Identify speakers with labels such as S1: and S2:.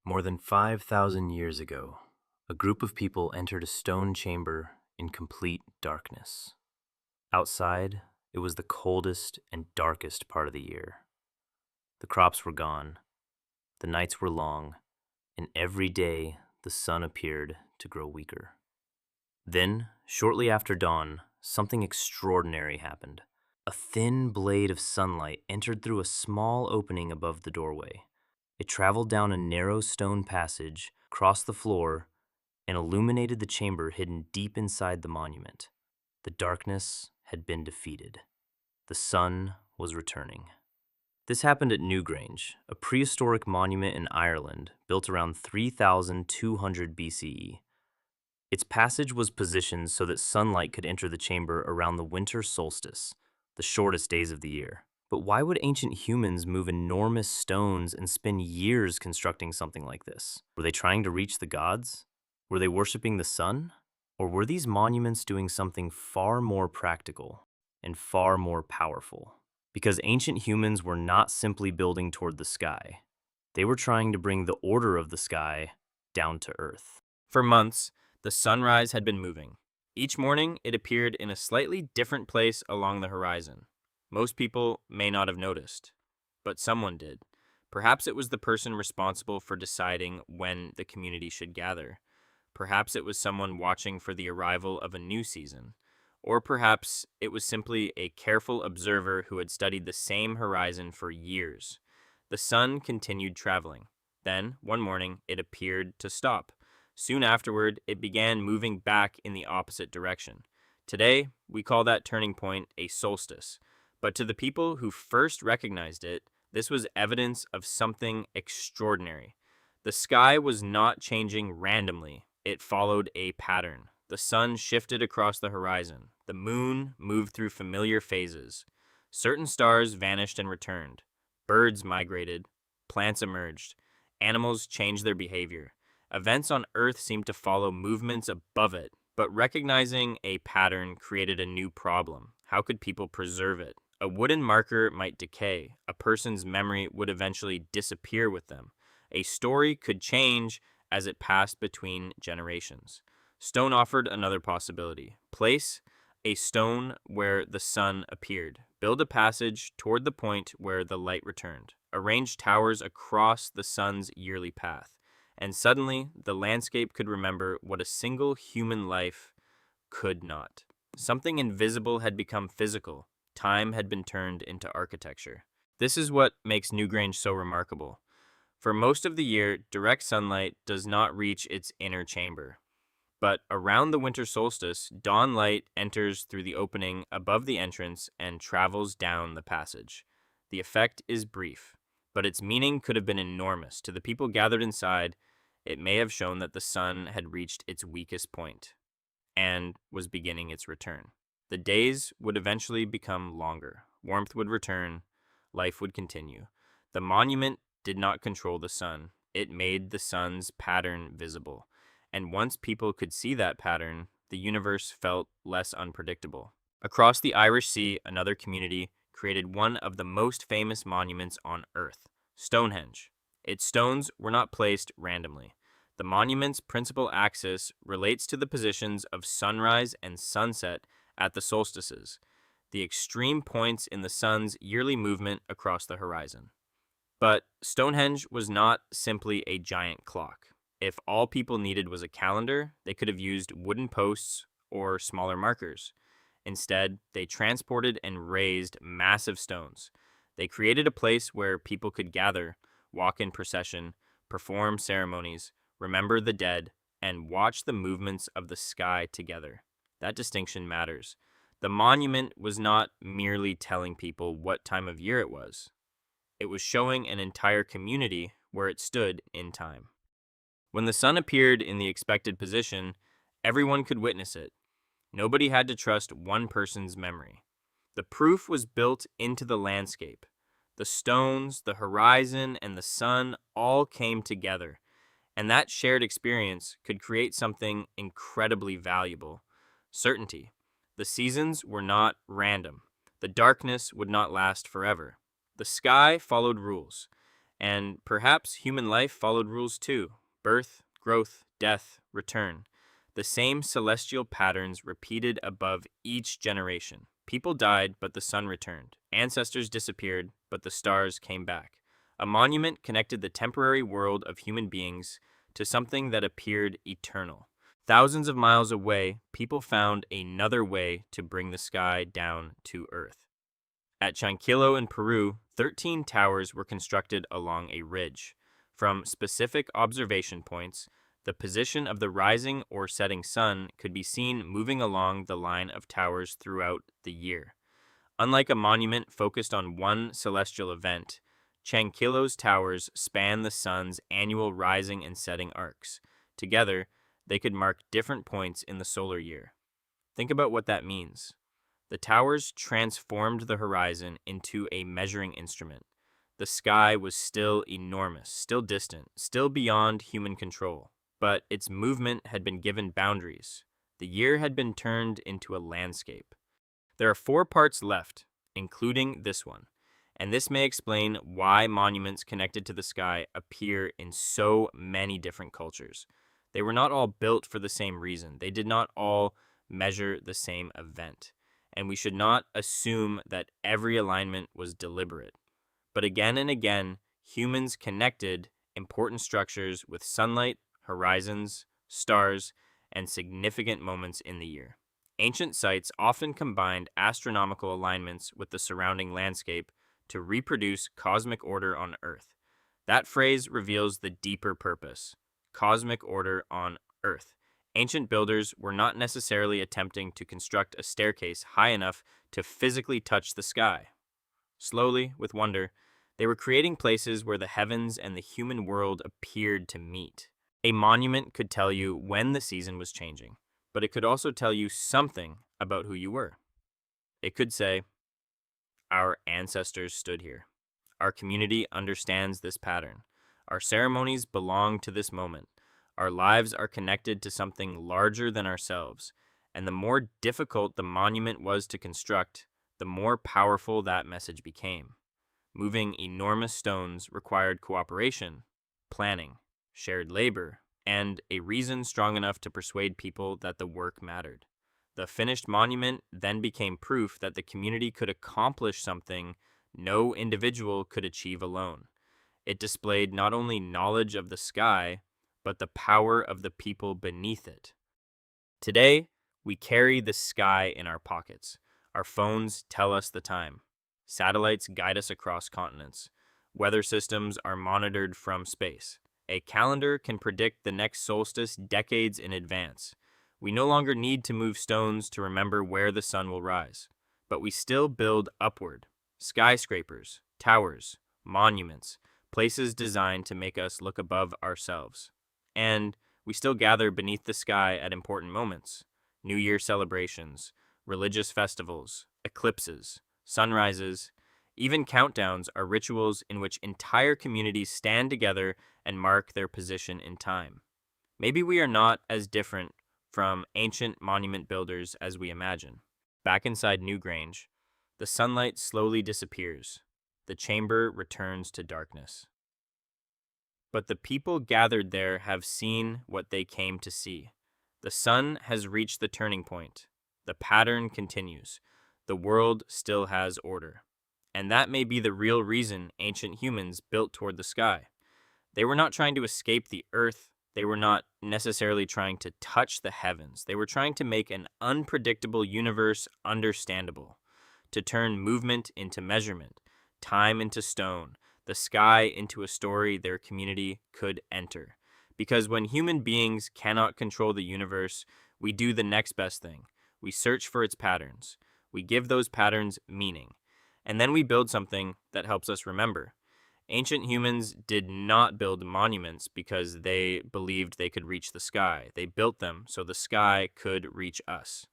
S1: More than 5,000 years ago, a group of people entered a stone chamber in complete darkness. Outside, it was the coldest and darkest part of the year. The crops were gone, the nights were long, and every day the sun appeared to grow weaker. Then, shortly after dawn, something extraordinary happened. A thin blade of sunlight entered through a small opening above the doorway. It traveled down a narrow stone passage, crossed the floor, and illuminated the chamber hidden deep inside the monument. The darkness had been defeated. The sun was returning. This happened at Newgrange, a prehistoric monument in Ireland built around 3200 BCE. Its passage was positioned so that sunlight could enter the chamber around the winter solstice, the shortest days of the year. But why would ancient humans move enormous stones and spend years constructing something like this? Were they trying to reach the gods? Were they worshiping the sun? Or were these monuments doing something far more practical and far more powerful? Because ancient humans were not simply building toward the sky. They were trying to bring the order of the sky down to earth.
S2: For months, the sunrise had been moving. Each morning, it appeared in a slightly different place along the horizon. Most people may not have noticed, but someone did. Perhaps it was the person responsible for deciding when the community should gather. Perhaps it was someone watching for the arrival of a new season. Or perhaps it was simply a careful observer who had studied the same horizon for years. The sun continued traveling. Then, one morning, it appeared to stop. Soon afterward, it began moving back in the opposite direction. Today, we call that turning point a solstice. But to the people who first recognized it, this was evidence of something extraordinary. The sky was not changing randomly. It followed a pattern. The sun shifted across the horizon. The moon moved through familiar phases. Certain stars vanished and returned. Birds migrated. Plants emerged. Animals changed their behavior. Events on Earth seemed to follow movements above it, but recognizing a pattern created a new problem. How could people preserve it? A wooden marker might decay. A person's memory would eventually disappear with them. A story could change as it passed between generations. Stone offered another possibility. Place a stone where the sun appeared. Build a passage toward the point where the light returned. Arrange towers across the sun's yearly path. And suddenly, the landscape could remember what a single human life could not. Something invisible had become physical. Time had been turned into architecture. This is what makes Newgrange so remarkable. For most of the year, direct sunlight does not reach its inner chamber. But around the winter solstice, dawn light enters through the opening above the entrance and travels down the passage. The effect is brief, but its meaning could have been enormous. To the people gathered inside, it may have shown that the sun had reached its weakest point and was beginning its return. The days would eventually become longer. Warmth would return. Life would continue. The monument did not control the sun. It made the sun's pattern visible. And once people could see that pattern, the universe felt less unpredictable. Across the Irish Sea, another community created one of the most famous monuments on Earth, Stonehenge. Its stones were not placed randomly. The monument's principal axis relates to the positions of sunrise and sunset at the solstices, the extreme points in the sun's yearly movement across the horizon. But Stonehenge was not simply a giant clock. If all people needed was a calendar, they could have used wooden posts or smaller markers. Instead, they transported and raised massive stones. They created a place where people could gather, walk in procession, perform ceremonies, remember the dead, and watch the movements of the sky together. That distinction matters. The monument was not merely telling people what time of year it was. It was showing an entire community where it stood in time. When the sun appeared in the expected position, everyone could witness it. Nobody had to trust one person's memory. The proof was built into the landscape. The stones, the horizon, and the sun all came together. And that shared experience could create something incredibly valuable. Certainty. The seasons were not random. The darkness would not last forever. The sky followed rules. And perhaps human life followed rules too: birth, growth, death, return. The same celestial patterns repeated above each generation. People died, but the sun returned. Ancestors disappeared, but the stars came back. A monument connected the temporary world of human beings to something that appeared eternal. Thousands of miles away, people found another way to bring the sky down to earth. At Chanquillo in Peru, 13 towers were constructed along a ridge. From specific observation points, the position of the rising or setting sun could be seen moving along the line of towers throughout the year. Unlike a monument focused on one celestial event, Chanquillo's towers span the sun's annual rising and setting arcs. Together, they could mark different points in the solar year. Think about what that means. The towers transformed the horizon into a measuring instrument. The sky was still enormous, still distant, still beyond human control, but its movement had been given boundaries. The year had been turned into a landscape. There are 4 parts left, including this one, and this may explain why monuments connected to the sky appear in so many different cultures. They were not all built for the same reason. They did not all measure the same event. And we should not assume that every alignment was deliberate. But again and again, humans connected important structures with sunlight, horizons, stars, and significant moments in the year. Ancient sites often combined astronomical alignments with the surrounding landscape to reproduce cosmic order on Earth. That phrase reveals the deeper purpose: cosmic order on Earth. Ancient builders were not necessarily attempting to construct a staircase high enough to physically touch the sky. Slowly, with wonder, they were creating places where the heavens and the human world appeared to meet. A monument could tell you when the season was changing, but it could also tell you something about who you were. It could say, "Our ancestors stood here. Our community understands this pattern. Our ceremonies belong to this moment. Our lives are connected to something larger than ourselves." And the more difficult the monument was to construct, the more powerful that message became. Moving enormous stones required cooperation, planning, shared labor, and a reason strong enough to persuade people that the work mattered. The finished monument then became proof that the community could accomplish something no individual could achieve alone. It displayed not only knowledge of the sky, but the power of the people beneath it. Today, we carry the sky in our pockets. Our phones tell us the time. Satellites guide us across continents. Weather systems are monitored from space. A calendar can predict the next solstice decades in advance. We no longer need to move stones to remember where the sun will rise. But we still build upward. Skyscrapers, towers, monuments, places designed to make us look above ourselves. And we still gather beneath the sky at important moments: New Year celebrations, religious festivals, eclipses, sunrises. Even countdowns are rituals in which entire communities stand together and mark their position in time. Maybe we are not as different from ancient monument builders as we imagine. Back inside Newgrange, the sunlight slowly disappears. The chamber returns to darkness. But the people gathered there have seen what they came to see. The sun has reached the turning point. The pattern continues. The world still has order. And that may be the real reason ancient humans built toward the sky. They were not trying to escape the earth. They were not necessarily trying to touch the heavens. They were trying to make an unpredictable universe understandable, to turn movement into measurement, time into stone, the sky into a story their community could enter. Because when human beings cannot control the universe, we do the next best thing. We search for its patterns. We give those patterns meaning. And then we build something that helps us remember. Ancient humans did not build monuments because they believed they could reach the sky. They built them so the sky could reach us.